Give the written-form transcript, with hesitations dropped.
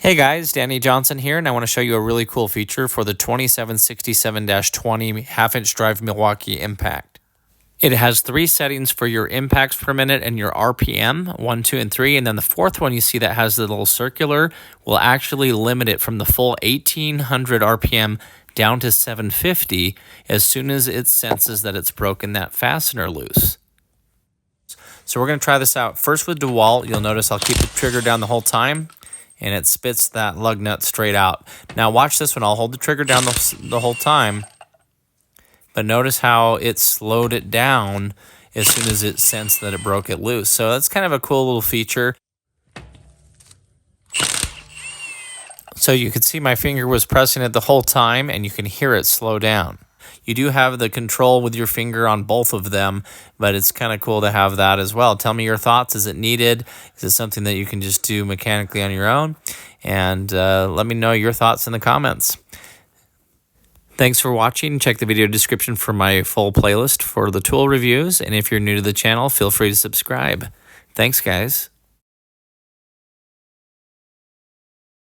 Hey guys, Danny Johnson here, and I want to show you a really cool feature for the 2767-20 half-inch drive Milwaukee Impact. It has 3 settings for your impacts per minute and your RPM, 1, 2, and 3, and then the fourth one you see that has the little circular will actually limit it from the full 1800 RPM down to 750 as soon as it senses that it's broken that fastener loose. So we're going to try this out. First with DeWalt, you'll notice I'll keep the trigger down the whole time, and it spits that lug nut straight out. Now watch this one. I'll hold the trigger down the whole time, but notice how it slowed it down as soon as it sensed that it broke it loose. So that's kind of a cool little feature. So you can see my finger was pressing it the whole time, and you can hear it slow down. You do have the control with your finger on both of them, but it's kind of cool to have that as well. Tell me your thoughts. Is it needed? Is it something that you can just do mechanically on your own? And let me know your thoughts in the comments. Thanks for watching. Check the video description for my full playlist for the tool reviews. And if you're new to the channel, feel free to subscribe. Thanks, guys.